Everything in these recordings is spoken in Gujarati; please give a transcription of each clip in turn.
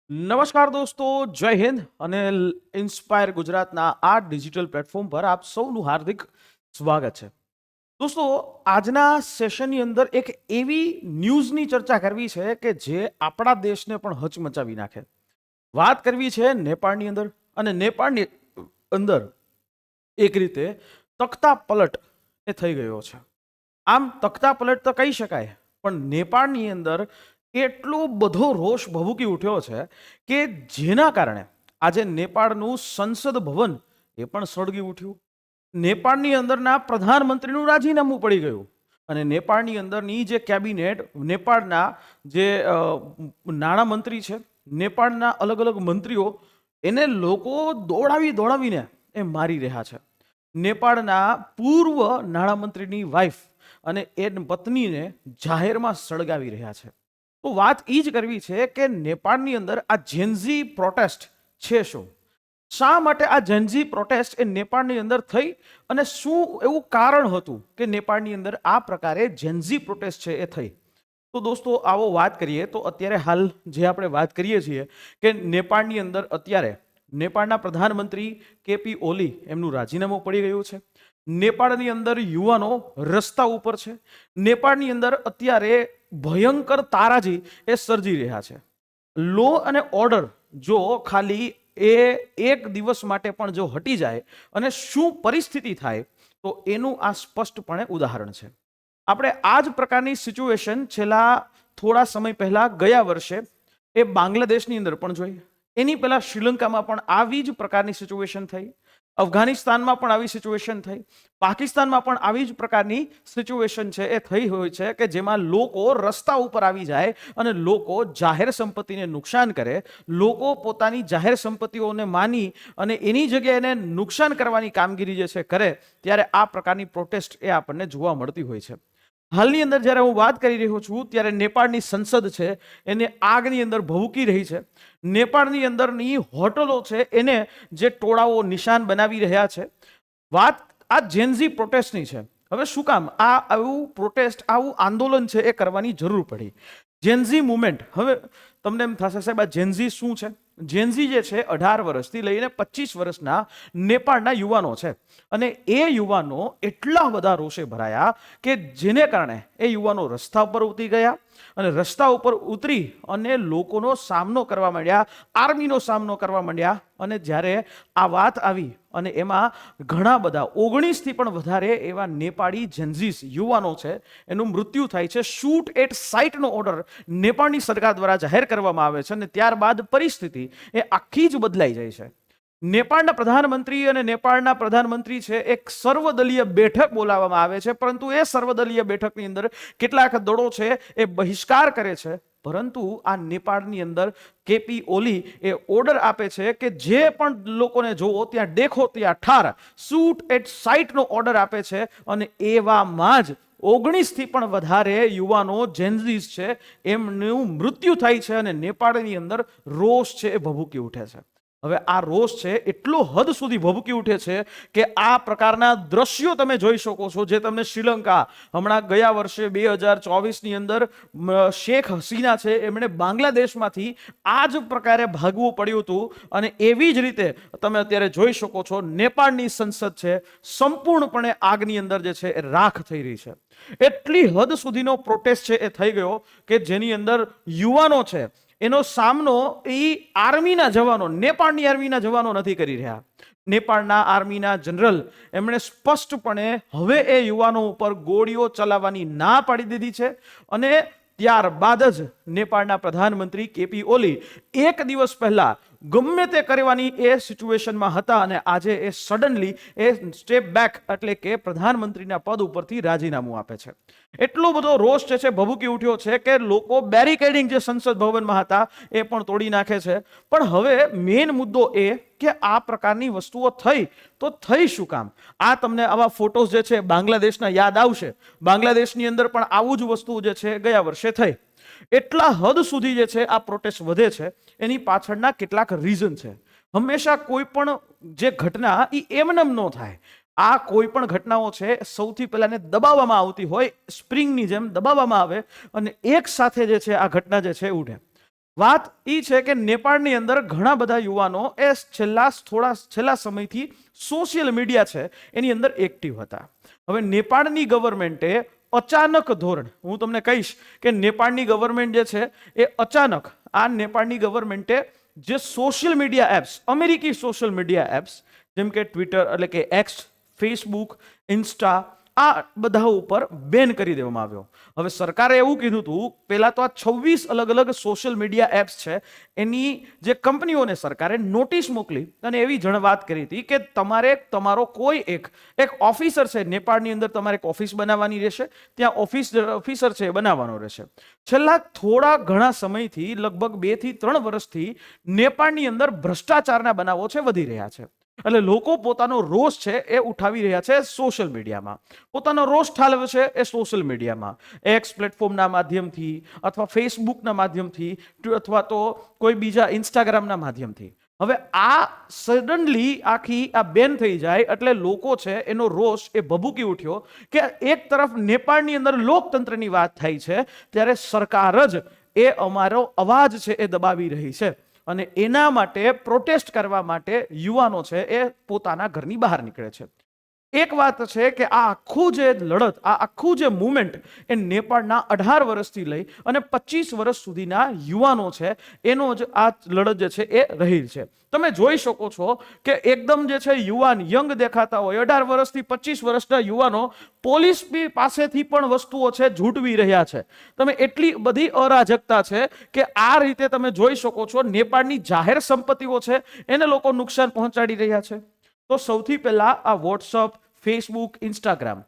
નમસ્કાર દોસ્તો, જય હિન્દ અને ઇન્સ્પાયર ગુજરાતના આ ડિજિટલ પ્લેટફોર્મ પર આપ સૌનું હાર્દિક સ્વાગત છે. દોસ્તો, આજના સેશનની અંદર એક એવી ન્યૂઝની ચર્ચા કરવી છે કે જે આપણા દેશને પણ હચમચાવી નાખે. વાત કરવી છે નેપાળની અંદર, અને નેપાળની અંદર એક રીતે તખ્તા પલટ એ થઈ ગયો છે. આમ તખ્તા પલટ તો કહી શકાય, પણ નેપાળની અંદર એટલો બધો રોષ ભભૂકી ઉઠ્યો છે કે જેના કારણે આજે નેપાળનું સંસદ ભવન એ પણ સળગી ઉઠ્યું. નેપાળની અંદરના પ્રધાનમંત્રીનું રાજીનામું પડી ગયું અને નેપાળની અંદરની જે કેબિનેટ, નેપાળના જે નાણામંત્રી છે, નેપાળના અલગ અલગ મંત્રીઓ, એને લોકો દોડાવીને એ મારી રહ્યા છે. નેપાળના પૂર્વ નાણામંત્રીની વાઇફ અને એ પત્નીને જાહેરમાં સળગાવી રહ્યા છે. તો વાત એ જ કરવી છે કે નેપાળની અંદર આ જેન્ઝી પ્રોટેસ્ટ છે શું? શા માટે આ જેન્ઝી પ્રોટેસ્ટ એ નેપાળની અંદર થઈ અને શું એવું કારણ હતું કે નેપાળની અંદર આ પ્રકારે જેન્ઝી પ્રોટેસ્ટ છે એ થઈ? તો દોસ્તો, આવો વાત કરીએ તો અત્યારે હાલ જે આપણે વાત કરીએ છીએ કે નેપાળની અંદર અત્યારે નેપાળના પ્રધાનમંત્રી કેપી ઓલી એમનું રાજીનામું પડી ગયું છે. નેપાળની અંદર યુવાનો રસ્તા ઉપર છે. નેપાળની અંદર અત્યારે ભયંકર તારાજી એ સર્જી રહ્યા છે. લો અને ઓર્ડર જો ખાલી એ એક દિવસ માટે પણ જો હટી જાય અને શું પરિસ્થિતિ થાય તો એનું આ સ્પષ્ટપણે ઉદાહરણ છે. આપણે આ જ પ્રકારની સિચ્યુએશન છેલ્લા થોડા સમય પહેલા ગયા વર્ષે એ બાંગ્લાદેશની અંદર પણ જોઈ. એની પહેલા શ્રીલંકામાં પણ આવી જ પ્રકારની સિચ્યુએશન થઈ. અફઘાનિસ્તાનમાં પણ આવી સિચ્યુએશન થઈ. પાકિસ્તાનમાં પણ આવી જ પ્રકારની સિચ્યુએશન છે એ થઈ હોય છે કે જેમાં લોકો રસ્તા ઉપર આવી જાય અને લોકો જાહેર સંપત્તિને નુકસાન કરે. લોકો પોતાની જાહેર સંપત્તિઓને માની અને એની જગ્યાએ એને નુકસાન કરવાની કામગીરી જે છે કરે, ત્યારે આ પ્રકારની પ્રોટેસ્ટ એ આપણને જોવા મળતી હોય છે. હાલની અંદર જ્યારે હું વાત કરી રહ્યો છું ત્યારે નેપાળની સંસદ છે એને આગની અંદર ભભૂકી રહી છે. નેપાળની અંદરની હોટલો છે એને જે ટોળાઓ નિશાન બનાવી રહ્યા છે. વાત આ જેન્ઝી પ્રોટેસ્ટની છે. હવે શું કામ આવું પ્રોટેસ્ટ, આવું આંદોલન છે એ કરવાની જરૂર પડી? Gen Z movement. હવે તમને એમ થશે સાહેબ આ જેન્ઝી શું છે? જેન્ઝી જે છે 18 વર્ષથી લઈને 25 વર્ષના નેપાળના યુવાનો છે અને એ યુવાનો એટલા બધા રોષે ભરાયા કે જેને કારણે એ યુવાનો રસ્તા ઉપર ઉતરી ગયા અને રસ્તા ઉપર ઉતરી અને લોકોનો સામનો કરવા માંડ્યા, આર્મીનો સામનો કરવા માંડ્યા. અને જ્યારે આ વાત આવી અને એમાં ઘણા બધા 19થી પણ વધારે એવા નેપાળી જેન્ઝીસ યુવાનો છે એનું મૃત્યુ થાય છે. શૂટ એટ સાઇટનો ઓર્ડર નેપાળની સરકાર દ્વારા જાહેર કરવામાં આવે છે અને ત્યારબાદ પરિસ્થિતિ એ આખી જ બદલાઈ જાય છે. નેપાળના પ્રધાનમંત્રી અને નેપાળના પ્રધાનમંત્રી છે એક સર્વદલીય બેઠક બોલાવવામાં આવે છે, પરંતુ એ સર્વદલીય બેઠકની અંદર કેટલાક દળો છે એ બહિષ્કાર કરે છે. પરંતુ આ નેપાળની અંદર કેપી ઓલી એ ઓર્ડર આપે છે કે જે પણ લોકોને જોવો ત્યાં દેખો ત્યાં ઠાર, શૂટ એટ સાઇટનો ઓર્ડર આપે છે. અને એવામાં જ 19થી પણ વધારે યુવાનો જેન્ઝીસ છે એમનું મૃત્યુ થાય છે અને નેપાળની અંદર રોષ છે એ ભભૂકી ઉઠે છે. હવે આ રોષ છે એટલો હદ સુધી ભભૂકી ઉઠે છે કે આ પ્રકારના દ્રશ્યો તમે જોઈ શકો છો જે તમને શ્રીલંકા હમણાં ગયા વર્ષે 2024ની અંદર શેખ હસીના છે એમણે બાંગ્લાદેશમાંથી આ જ પ્રકારે ભાગવું પડ્યું હતું. અને એવી જ રીતે તમે અત્યારે જોઈ શકો છો નેપાળની સંસદ છે સંપૂર્ણપણે આગની અંદર જે છે એ રાખ થઈ રહી છે. એટલી હદ સુધીનો પ્રોટેસ્ટ છે એ થઈ ગયો કે જેની અંદર યુવાનો છે એનો સામનો એ આર્મીના જવાનો, નેપાળની આર્મીના જવાનો નથી કરી રહ્યા. નેપાળના આર્મીના જનરલ એમણે સ્પષ્ટપણે હવે એ યુવાનો ઉપર ગોળીઓ ચલાવવાની ના પાડી દીધી છે. અને ત્યારબાદ જ નેપાળના પ્રધાનમંત્રી કેપી ઓલી એક દિવસ પહેલા ગમે તે કરવાની એ સિચ્યુએશનમાં હતા અને આજે એ સડનલી એ સ્ટેપ બેક એટલે કે પ્રધાનમંત્રીના પદ ઉપરથી રાજીનામું આપે છે. એટલો બધો રોષ છે ભભૂકી ઉઠ્યો છે કે લોકો બેરિકેડિંગ જે સંસદ ભવનમાં હતા એ પણ તોડી નાખે છે. પણ હવે મેઇન મુદ્દો એ કે આ પ્રકારની વસ્તુઓ થઈ તો થઈ શું કામ? આ તમને આવા ફોટોઝ જે છે બાંગ્લાદેશના યાદ આવશે. બાંગ્લાદેશની અંદર પણ આવું જ વસ્તુ જે છે ગયા વર્ષે થઈ. એટલા હદ સુધી જે છે આ પ્રોટેસ્ટ વધે છે એની પાછળના કેટલાક રીઝન છે. હંમેશા કોઈ પણ જે ઘટના એ એમનેમ ન થાય. આ કોઈ પણ ઘટનાઓ છે સૌથી પહેલા ને દબાવવામાં આવતી હોય, સ્પ્રિંગની જેમ દબાવવામાં આવે અને એક સાથે જે છે આ ઘટના જે છે ઉઠે. વાત એ છે કે નેપાળની અંદર ઘણા બધા યુવાનો એ છેલ્લા સમયથી સોશિયલ મીડિયા છે એની અંદર એક્ટિવ હતા. હવે નેપાળની ગવર્મેન્ટે અચાનક ધોરણ, હું તમને કહીશ કે નેપાળની ગવર્મેન્ટ જે છે એ અચાનક નેપાળની ગવર્મેન્ટે જે સોશિયલ મીડિયા એપ્સ, અમેરિકી સોશિયલ મીડિયા એપ્સ જેમ કે ટ્વિટર એટલે કે એક્સ, ફેસબુક, ઇન્સ્ટા, આ બધા ઉપર બેન કરી દેવામાં આવ્યો. હવે સરકારે એવું કીધું હતું, પહેલા તો આ 26 અલગ અલગ સોશિયલ મીડિયા એપ્સ છે એની જે કંપનીઓને સરકારે નોટિસ મોકલી અને એવી વાત કરી હતી કે તમારે તમારો કોઈ એક ઓફિસર છે નેપાળની અંદર, તમારે એક ઓફિસ બનાવવાની રહેશે, ત્યાં ઓફિસર છે એ બનાવવાનો રહેશે. છેલ્લા થોડા ઘણા સમયથી લગભગ 2 થી 3 વર્ષથી નેપાળની અંદર ભ્રષ્ટાચારના બનાવો છે વધી રહ્યા છે. એટલે લોકો પોતાનો રોષ છે એ ઉઠાવી રહ્યા છે સોશિયલ મીડિયામાં, પોતાનો રોષ ઠાલવે છે એ સોશિયલ મીડિયામાં, એક્સ પ્લેટફોર્મના માધ્યમથી અથવા ફેસબુકના માધ્યમથી અથવા તો કોઈ બીજા ઇન્સ્ટાગ્રામના માધ્યમથી. હવે આ સડનલી આખી બેન થઈ જાય એટલે લોકો છે એનો રોષ એ ભભૂકી ઉઠ્યો કે એક તરફ નેપાળની અંદર લોકતંત્રની વાત થાય છે ત્યારે સરકાર જ એ અમારો અવાજ છે એ દબાવી રહી છે અને એના માટે પ્રોટેસ્ટ કરવા માટે યુવાનો છે એ પોતાના ઘરની બહાર નીકળે છે. એક વાત છે કે આ આખું જે લડત, આ આખું જે મુવમેન્ટ એ નેપાળના 18 વર્ષથી લઈ અને 25 વર્ષ સુધીના યુવાનો છે એનો જ આ લડત જે છે એ રહી છે. તમે જોઈ શકો છો કે એકદમ જે છે યુવાન યંગ દેખાતા હોય, 18 વર્ષથી 25 વર્ષના યુવાનો પોલીસ પાસેથી પણ વસ્તુઓ છે ઝૂંટવી રહ્યા છે. તમે એટલી બધી અરાજકતા છે કે આ રીતે તમે જોઈ શકો છો નેપાળની જાહેર સંપત્તિઓ છે એને લોકો નુકસાન પહોંચાડી રહ્યા છે. તો સૌથી પહેલા આ વોટ્સઅપ, ફેસબુક, ઇન્સ્ટાગ્રામ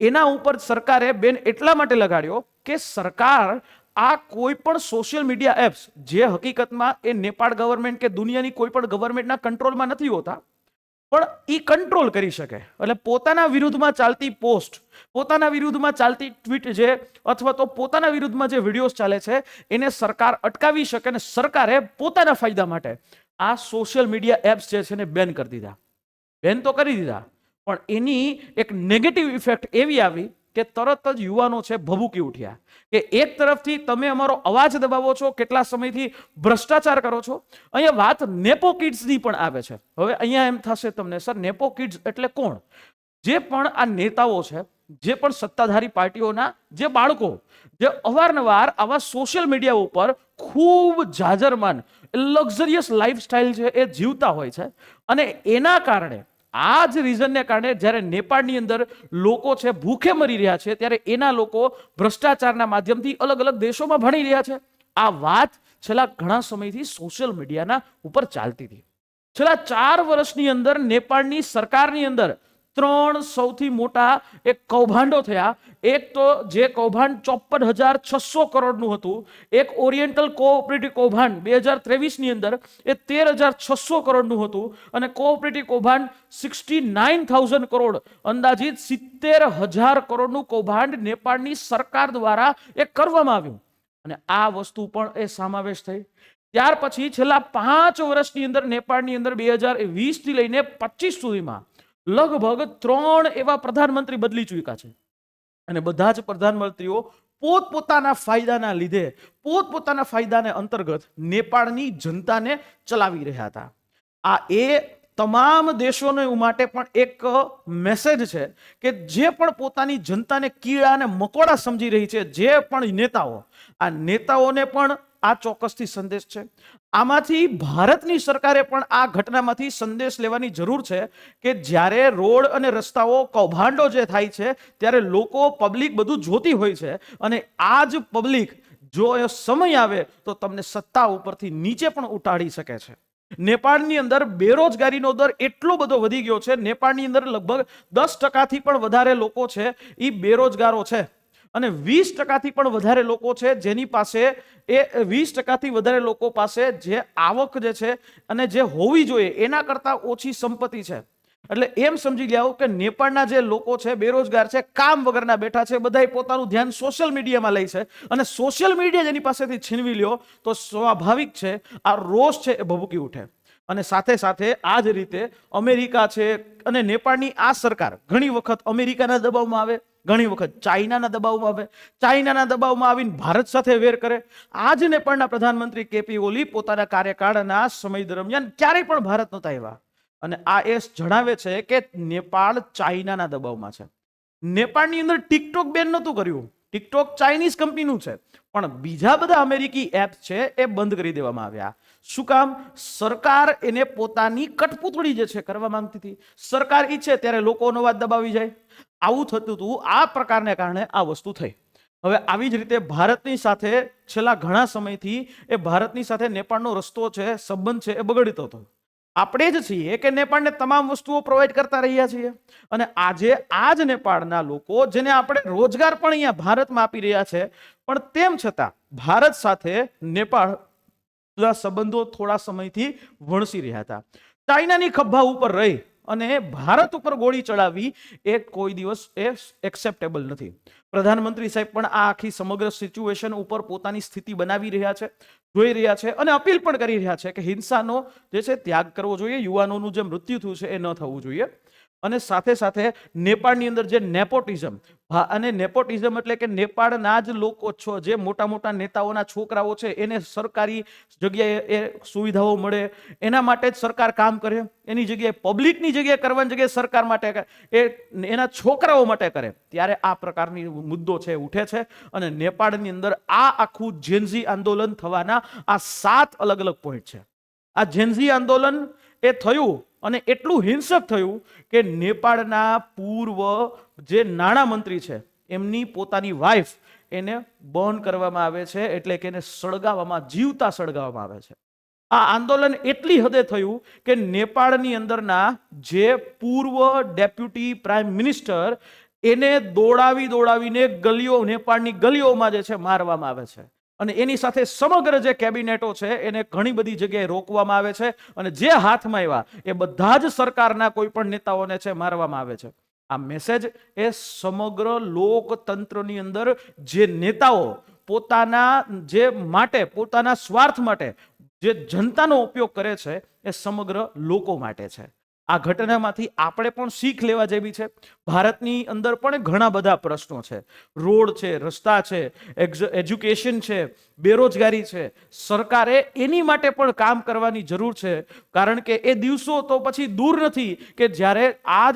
એના ઉપર સરકારે બેન એટલા માટે લગાડ્યો કે સરકાર આ કોઈ પણ સોશિયલ મીડિયા એપ્સ જે હકીકતમાં એ નેપાળ ગવર્મેન્ટ કે દુનિયાની કોઈ પણ ગવર્મેન્ટના કંટ્રોલમાં નથી હોતા, પણ એ કંટ્રોલ કરી શકે. એટલે પોતાના વિરુદ્ધમાં ચાલતી પોસ્ટ, પોતાના વિરુદ્ધમાં ચાલતી ટ્વીટ જે અથવા તો પોતાના વિરુદ્ધમાં જે વિડીયોઝ ચાલે છે એને સરકાર અટકાવી શકે અને સરકારે પોતાના ફાયદા માટે આ સોશિયલ મીડિયા એપ્સ જે છે એને બેન કરી દીધા. બેન તો કરી દીધા પણ એની એક નેગેટિવ ઇફેક્ટ એવી આવી કે તરત જ યુવાનો છે ભભૂકી ઉઠ્યા કે એક તરફથી તમે અમારો અવાજ દબાવો છો, કેટલા સમયથી ભ્રષ્ટાચાર કરો છો. અહીંયા વાત નેપો કિડ્સની પણ આવે છે. હવે અહીંયા એમ થશે તમને, સર નેપો કિડ્સ એટલે કોણ? જે પણ આ નેતાઓ છે, જે પણ સત્તાધારી પાર્ટીઓના જે બાળકો જે અવારનવાર આવા સોશિયલ મીડિયા ઉપર ખૂબ જાજરમાન લક્ઝરિયસ લાઈફસ્ટાઈલ છે એ જીવતા હોય છે અને એના કારણે આ જ રીઝનને કારણે જ્યારે નેપાળની અંદર લોકો છે ભૂખે મરી રહ્યા છે ત્યારે એના લોકો ભ્રષ્ટાચારના માધ્યમથી અલગ અલગ દેશોમાં ભણી રહ્યા છે. આ વાત છેલ્લા ઘણા સમયથી સોશિયલ મીડિયાના ઉપર ચાલતી હતી. છેલ્લા 4 વર્ષની અંદર નેપાળની સરકારની અંદર 3 સૌથી મોટા એક કૌભાંડો થયા. એક તો જે કૌભાંડ 54,600 કરોડનું હતું, એક ઓરિએન્ટલ કોઓપરેટિવ કૌભાંડ 2023ની અંદર એ 13,600 કરોડનું હતું અને કોઓપરેટિવ કૌભાંડ 69,000 કરોડ, અંદાજિત 70,000 કરોડનું કૌભાંડ નેપાળની સરકાર દ્વારા એ કરવામાં આવ્યું અને આ વસ્તુ પણ એ સમાવેશ થઈ. ત્યાર પછી છેલ્લા 5 વર્ષની અંદર નેપાળની અંદર 2020થી લઈને 25 સુધીમાં લગભગ 3 એવા પ્રધાનમંત્રી બદલી ચૂક્યા છે અને બધા જ પ્રધાનમંત્રીઓ પોતપોતાના ફાયદાના લીધે, પોતપોતાના ફાયદાને અંતર્ગત નેપાળની જનતાને ચલાવી રહ્યા હતા. આ એ તમામ દેશોને માટે પણ એક મેસેજ છે કે જે પણ પોતાની જનતાને કીડા અને મકોડા સમજી રહી છે, જે પણ નેતાઓ, આ નેતાઓને પણ આ ચોક્કસથી સંદેશ છે. આમાંથી ભારતની સરકારે પણ આ ઘટનામાંથી સંદેશ લેવાની જરૂર છે કે જ્યારે રોડ અને રસ્તાઓ કૌભાંડો જે થાય છે ત્યારે લોકો, પબ્લિક બધું જોતી હોય છે અને આ જ પબ્લિક જો એ સમય આવે તો તમને સત્તા ઉપરથી નીચે પણ ઉતારી શકે છે. નેપાળની અંદર બેરોજગારીનો દર એટલો બધો વધી ગયો છે. નેપાળની અંદર લગભગ 10%થી પણ વધારે લોકો છે એ બેરોજગારો છે અને 20%થી પણ વધારે લોકો છે જેની પાસે એ 20%થી વધારે લોકો પાસે જે આવક જે છે અને જે હોવી જોઈએ એના કરતાં ઓછી સંપત્તિ છે. એટલે એમ સમજી લ્યો કે નેપાળના જે લોકો છે બેરોજગાર છે, કામ વગરના બેઠા છે, બધાય પોતાનું ધ્યાન સોશિયલ મીડિયામાં લે છે અને સોશિયલ મીડિયા જેની પાસેથી છીનવી લ્યો તો સ્વાભાવિક છે આ રોષ છે એ ભભૂકી ઉઠે. અને સાથે સાથે આ જ રીતે અમેરિકા છે અને નેપાળની આ સરકાર ઘણી વખત અમેરિકાના દબાવમાં આવે, ઘણી વખત ચાઇનાના દબાવમાં આવે, ચાઇનાના દબાવમાં આવીને ભારત સાથે વેર કરે. આજ નેપાળના પ્રધાનમંત્રી કેપી ઓલી પોતાના કાર્યકાળના સમય દરમિયાન ક્યારેય પણ ભારત નહોતા આવ્યા. અને આ એ જણાવે છે કે નેપાળ ચાઇનાના દબાવમાં છે. નેપાળની અંદર ટિકટોક બેન નહોતું કર્યું, ટિકટોક ચાઇનીઝ કંપનીનું છે, પણ બીજા બધા અમેરિકી એપ છે એ બંધ કરી દેવામાં આવ્યા. શું કામ? સરકાર એને પોતાની કઠપૂતળી જે છે કરવા માંગતી હતી. સરકાર ઈચ્છે ત્યારે લોકોનો અવાજ દબાવી જાય, આવું થતું હતું. આ પ્રકારને કારણે આ વસ્તુ થઈ. હવે આવી જ રીતે ભારતની સાથે છેલ્લા ઘણા સમયથી એ ભારતની સાથે નેપાળનો રસ્તો છે, સંબંધ છે, એ બગડતો હતો. આપણે જ છીએ કે નેપાળને તમામ વસ્તુઓ પ્રોવાઈડ કરતા રહ્યા છીએ. અને આજે આ જ નેપાળના લોકો, જેને આપણે રોજગાર પણ અહીંયા ભારતમાં આપી રહ્યા છે, પણ તેમ છતાં ભારત સાથે નેપાળ સંબંધો થોડા સમયથી વણસી રહ્યા હતા. ચાઇનાની ખભા ઉપર રહી અને ભારત ઉપર ગોળી ચડાવી એ કોઈ દિવસ એ એક્સેપ્ટેબલ નથી. પ્રધાનમંત્રી સાહેબ પણ આ આખી સમગ્ર સિચ્યુએશન ઉપર પોતાની સ્થિતિ બનાવી રહ્યા છે, જોઈ રહ્યા છે અને અપીલ પણ કરી રહ્યા છે કે હિંસાનો જે છે ત્યાગ કરવો જોઈએ, યુવાનોનું જે મૃત્યુ થયું છે એ ન થવું જોઈએ. અને સાથે સાથે નેપાળની અંદર જે નેપોટિઝમ, અને નેપોટિઝમ એટલે કે નેપાળના જ લોકો છો, જે મોટા મોટા નેતાઓના છોકરાઓ છે, એને સરકારી જગ્યાએ એ સુવિધાઓ મળે એના માટે જ સરકાર કામ કરે. એની જગ્યાએ પબ્લિકની જગ્યાએ કરવાની જગ્યાએ સરકાર માટે એ એના છોકરાઓ માટે કરે, ત્યારે આ પ્રકારની મુદ્દો છે ઉઠે છે. અને નેપાળની અંદર આ આખું જેનઝી આંદોલન થવાના આ 7 અલગ અલગ પોઈન્ટ છે. આ જેનઝી આંદોલન એ થયું અને એટલું હિંસક થયું કે નેપાળના પૂર્વ જે નાણામંત્રી છે એમની પોતાની વાઇફ એને બર્ન કરવામાં આવે છે, એટલે કે એને સળગાવવામાં, જીવતા સળગાવવામાં આવે છે. આ આંદોલન એટલી હદે થયું કે નેપાળની અંદરના જે પૂર્વ ડેપ્યુટી પ્રાઇમ મિનિસ્ટર એને દોડાવીને ગલીઓ, નેપાળની ગલીઓમાં જે છે મારવામાં આવે છે. અને એની સાથે સમગ્ર જે કેબિનેટો છે એને ઘણી બધી જગ્યાએ રોકવામાં આવે છે. અને જે હાથમાં આવ્યા એ બધા જ સરકારના કોઈ પણ નેતાઓને છે મારવામાં આવે છે. આ મેસેજ એ સમગ્ર લોકતંત્રની અંદર જે નેતાઓ પોતાના જે માટે, પોતાના સ્વાર્થ માટે જે જનતાનો ઉપયોગ કરે છે એ સમગ્ર લોકો માટે છે. આ ઘટનામાંથી આપણે પણ શીખ લેવા જેવી છે. ભારતની અંદર પણ ઘણા બધા પ્રશ્નો છે, રોડ છે, રસ્તા છે, એજ્યુકેશન છે, બેરોજગારી છે. સરકારે એની માટે પણ કામ કરવાની જરૂર છે, કારણ કે એ દિવસો તો પછી દૂર નથી કે જ્યારે આ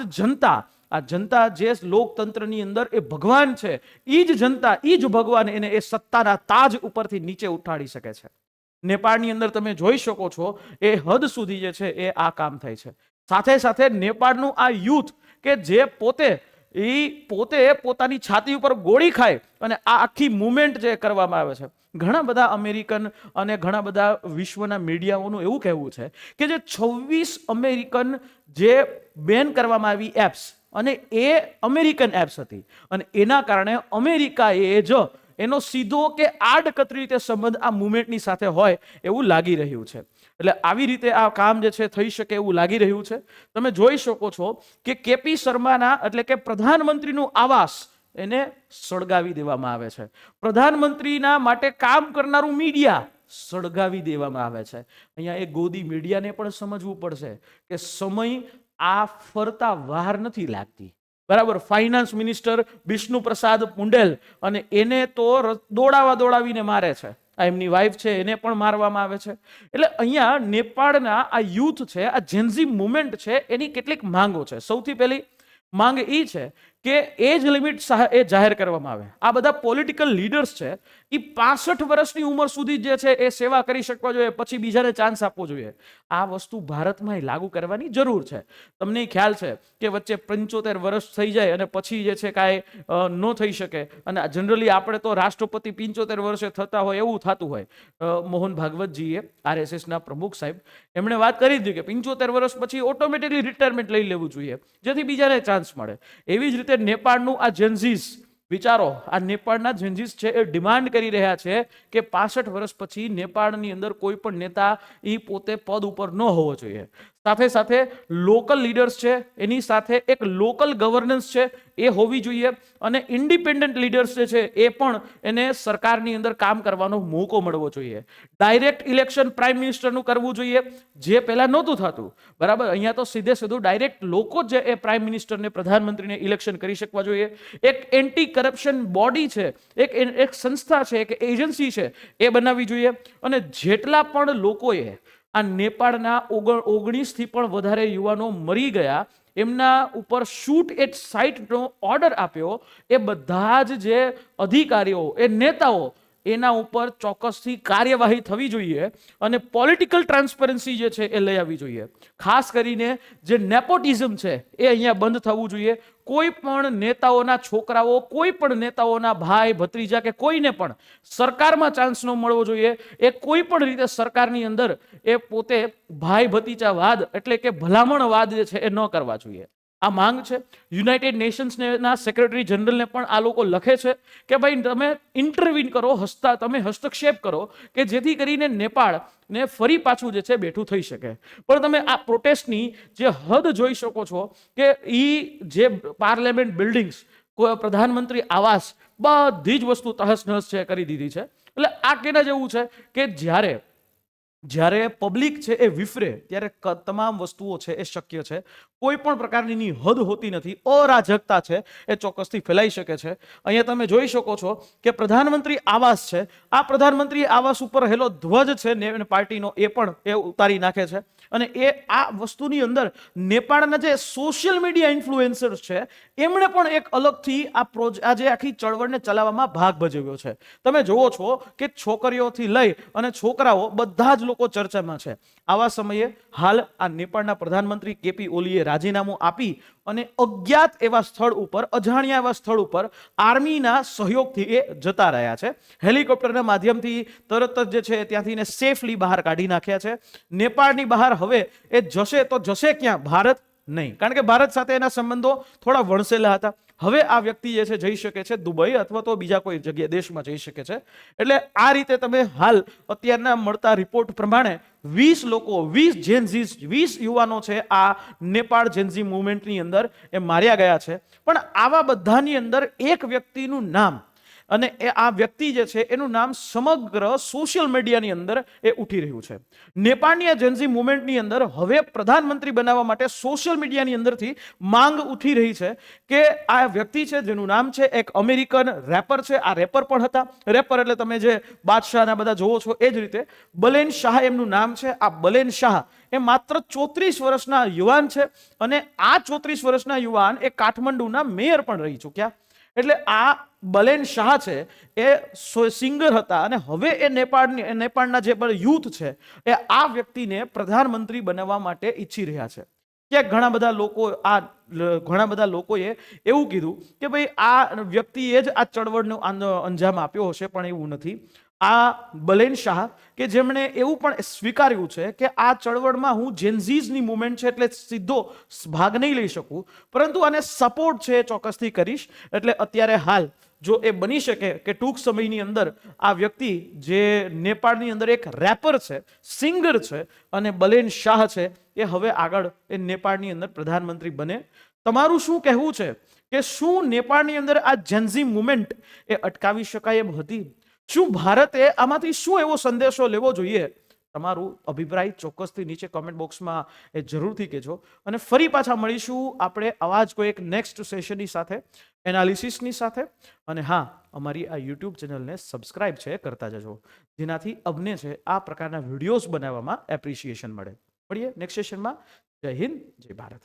જનતા જે લોકતંત્રની અંદર એ ભગવાન છે, એ જ જનતા, એ જ ભગવાન એને એ સત્તાના તાજ ઉપરથી નીચે ઉઠાડી શકે છે. નેપાળની અંદર તમે જોઈ શકો છો એ હદ સુધી જે છે એ આ કામ થાય છે. સાથે સાથે નેપાળનું આ યુથ કે જે પોતે પોતાની છાતી ઉપર ગોળી ખાય અને આ આખી મુવમેન્ટ જે કરવામાં આવે છે, ઘણા બધા અમેરિકન અને ઘણા બધા વિશ્વના મીડિયાઓનું એવું કહેવું છે કે જે 26 અમેરિકન જે બેન કરવામાં આવી એપ્સ, અને એ અમેરિકન એપ્સ હતી, અને એના કારણે અમેરિકાએ જ એનો સીધો કે આડકતરી રીતે સંબંધ આ મુવમેન્ટની સાથે હોય એવું લાગી રહ્યું છે. એટલે આવી રીતે આ કામ જે છે થઈ શકે એવું લાગી રહ્યું છે. તમે જોઈ શકો છો કે કેપી શર્માના, એટલે કે પ્રધાનમંત્રીનું આવાસ એને સળગાવી દેવામાં આવે છે. પ્રધાનમંત્રીના માટે કામ કરનારું મીડિયા સળગાવી દેવામાં આવે છે. અહીંયા એ ગોદી મીડિયાને પણ સમજવું પડશે કે સમય આ ફરતા વાર નથી લાગતી. બરાબર, ફાઇનાન્સ મિનિસ્ટર બિષ્ણુ પ્રસાદ મુંડેલ, અને એને તો દોડાવીને મારે છે. આ એમની વાઇફ છે એને પણ મારવામાં આવે છે. એટલે અહીંયા નેપાળના આ યુથ છે, આ જેન્ઝી મુવમેન્ટ છે, એની કેટલીક માંગો છે. સૌથી પહેલી માંગ એ છે કે એજ લિમિટ એ જાહેર કરવામાં આવે. આ બધા પોલિટિકલ લીડર્સ છે એ 65 વર્ષની ઉંમર સુધી જે છે એ સેવા કરી શકવા જોઈએ, પછી બીજાને ચાન્સ આપવો જોઈએ. આ વસ્તુ ભારતમાં લાગુ કરવાની જરૂર છે. તમને ખ્યાલ છે કે વચ્ચે 75 વર્ષ થઈ જાય અને પછી જે છે કાંઈ ન થઈ શકે, અને જનરલી આપણે તો રાષ્ટ્રપતિ 75 વર્ષે થતા હોય એવું થતું હોય. મોહન ભાગવતજીએ, RSSના પ્રમુખ સાહેબ, એમણે વાત કરી હતી કે 75 વર્ષ પછી ઓટોમેટિકલી રિટાયરમેન્ટ લઈ લેવું જોઈએ, જેથી બીજાને ચાન્સ મળે. એવી જ રીતે નેપાળનું આ જેન્ઝીસ, વિચારો, આ નેપાળના જેન્ઝીસ છે એ ડિમાન્ડ કરી રહ્યા છે કે 65 વર્ષ પછી નેપાળની અંદર કોઈ પણ નેતા એ પોતે પદ ઉપર ન હોવો જોઈએ. સાથે સાથે લોકલ લીડર્સ છે, એની સાથે એક લોકલ ગવર્નન્સ છે એ હોવી જોઈએ, અને ઇન્ડિપેન્ડન્ટ લીડર્સ જે છે એ પણ એને સરકારની અંદર કામ કરવાનો મોકો મળવો જોઈએ. ડાયરેક્ટ ઇલેક્શન પ્રાઇમ મિનિસ્ટરનું કરવું જોઈએ, જે પહેલા નહોતું થતું. બરાબર, અહીંયા તો સીધે સીધું ડાયરેક્ટ લોકો જે એ પ્રાઇમ મિનિસ્ટરને, પ્રધાનમંત્રીને ઇલેક્શન કરી શકવા જોઈએ. એક એન્ટી કરપ્શન બોડી છે, એક સંસ્થા છે, એક એજન્સી છે એ બનાવવી જોઈએ. અને જેટલા પણ લોકોએ આ નેપાળના 19 થી પણ વધારે યુવાનો મરી ગયા, એમના ઉપર શૂટ એટ સાઇટનો ઓર્ડર આપ્યો, એ બધા જ જે અધિકારીઓ, એ નેતાઓ, એના ઉપર ચોક્કસથી કાર્યવાહી થવી જોઈએ અને પોલિટિકલ ટ્રાન્સપરન્સી જે છે એ લઈ આવવી જોઈએ. ખાસ કરીને જે નેપોટિઝમ છે એ અહીંયા બંધ થવું જોઈએ. કોઈ પણ નેતાઓના છોકરાઓ, કોઈ પણ નેતાઓના ભાઈ ભત્રીજા કે કોઈને પણ સરકારમાં ચાન્સ ન મળવો જોઈએ. એ કોઈ પણ રીતે સરકારની અંદર એ પોતે ભાઈ ભતીજાવાદ એટલે કે ભલામણવાદ જે છે એ ન કરવા જોઈએ. આ માંગ છે. યુનાઇટેડ નેશન્સના સેક્રેટરી જનરલને પણ આ લોકો લખે છે કે ભાઈ તમે ઇન્ટરવીન કરો, તમે હસ્તક્ષેપ કરો કે જેથી કરીને નેપાળને ફરી પાછું જે છે બેઠું થઈ શકે. પણ તમે આ પ્રોટેસ્ટની જે હદ જોઈ શકો છો કે જે પાર્લામેન્ટ બિલ્ડિંગ્સ, પ્રધાનમંત્રી આવાસ, બધી જ વસ્તુ તહસ નહસ છે કરી દીધી છે. એટલે આ કેના જેવું છે કે જ્યારે પબ્લિક છે એ વિફરે ત્યારે તમામ વસ્તુઓ છે એ શક્ય છે. કોઈ પણ પ્રકારની હદ હોતી નથી. અરાજકતા છે એ ચોક્કસથી ફેલાઈ શકે છે. અહીંયા તમે જોઈ શકો છો કે પ્રધાનમંત્રી આવાસ છે, આ પ્રધાનમંત્રી આવાસ ઉપર રહેલો ધ્વજ છે ને પાર્ટીનો, એ પણ એ ઉતારી નાખે છે. અને એ આ વસ્તુની અંદર નેપાળના જે સોશિયલ મીડિયા ઇન્ફ્લુએન્સર્સ છે એમણે પણ એક અલગથી આ જે આખી ચળવળને ચલાવવામાં ભાગ ભજવ્યો છે. તમે જુઓ છો કે છોકરીઓથી લઈ અને છોકરાઓ બધા જ લોકો ચર્ચામાં છે. આવા સમયે હાલ આ નેપાળના પ્રધાનમંત્રી કેપી ઓલીએ રાજીનામું આપી અને અજ્ઞાત એવા સ્થળ ઉપર, અજાણ્યા એવા સ્થળ ઉપર આર્મીના સહયોગથી એ જતા રહ્યા છે. હેલિકોપ્ટરના માધ્યમથી તરત જ જે છે ત્યાંથી એને સેફલી બહાર કાઢી નાખ્યા છે. નેપાળની બહાર હવે એ જશે તો જશે ક્યાં? ભારત નહીં, કારણ કે ભારત સાથે એના સંબંધો થોડા વણસેલા હતા. હવે આ વ્યક્તિ જે છે જઈ શકે છે દુબઈ અથવા તો બીજા કોઈ જગ્યાએ દેશમાં જઈ શકે છે. એટલે આ રીતે તમે હાલ અત્યારના મળતા રિપોર્ટ પ્રમાણે 20 લોકો, 20 જેનઝીસ, 20 યુવાનો છે આ નેપાળ જેનઝી મુવમેન્ટની અંદર એ માર્યા ગયા છે. પણ આવા બધાની અંદર એક વ્યક્તિનું નામ, અને આ વ્યક્તિ જે છે એનું નામ સમગ્ર સોશિયલ મીડિયાની અંદર એ ઉઠી રહ્યું છે. નેપાળની આ જેનઝી મુવમેન્ટની અંદર હવે પ્રધાનમંત્રી બનાવવા માટે સોશિયલ મીડિયાની અંદરથી માંગ ઉઠી રહી છે કે આ વ્યક્તિ છે જેનું નામ છે, એક અમેરિકન રેપર છે. આ રેપર પણ હતા. રેપર એટલે તમે જે બાદશાહના બધા જોવો છો એ જ રીતે બલેન શાહ એમનું નામ છે. આ બલેન શાહ એ માત્ર 34 વર્ષના યુવાન છે અને આ 34 વર્ષના યુવાન એ કાઠમંડુના મેયર પણ રહી ચૂક્યા. એટલે આ બલેન શાહ છે એ સિંગર હતા અને હવે એ નેપાળના જે યુથ છે એ આ વ્યક્તિને પ્રધાનમંત્રી બનાવવા માટે ઈચ્છી રહ્યા છે. કે ઘણા બધા લોકોએ એવું કીધું કે ભાઈ આ વ્યક્તિએ જ આ ચળવળનો અંજામ આપ્યો હશે, પણ એવું નથી. આ બલેન શાહ કે જેમણે એવું પણ સ્વીકાર્યું છે કે આ ચળવળમાં હું જેનઝીઝની મુવમેન્ટ છે એટલે સીધો ભાગ નહીં લઈ શકું, પરંતુ આને સપોર્ટ છે ચોક્કસથી કરીશ. એટલે અત્યારે હાલ જો એ બની શકે કે ટૂંક સમયની અંદર આ વ્યક્તિ જે નેપાળની અંદર એક રેપર છે, સિંગર છે, અને બલેન શાહ છે એ હવે આગળ એ નેપાળની અંદર પ્રધાનમંત્રી બને. તમારું શું કહેવું છે કે શું નેપાળની અંદર આ જેનઝી મુવમેન્ટ એ અટકાવી શકાય એમ હતી? શું ભારતે આમાંથી શું એવો સંદેશો લેવો જોઈએ? તમારું અભિપ્રાય ચોક્કસથી નીચે કોમેન્ટ બોક્સમાં એ જરૂરથી કહેજો. અને ફરી પાછા મળીશું આપણે આવા જ કોઈ એક નેક્સ્ટ સેશનની સાથે, એનાલિસિસની સાથે. અને હા, અમારી આ યુટ્યુબ ચેનલને સબસ્ક્રાઇબ છે કરતા જજો, જેનાથી અમને છે આ પ્રકારના વિડીયોઝ બનાવવામાં એપ્રિશિએશન મળે. મળીએ નેક્સ્ટ સેશનમાં. જય હિન્દ, જય ભારત.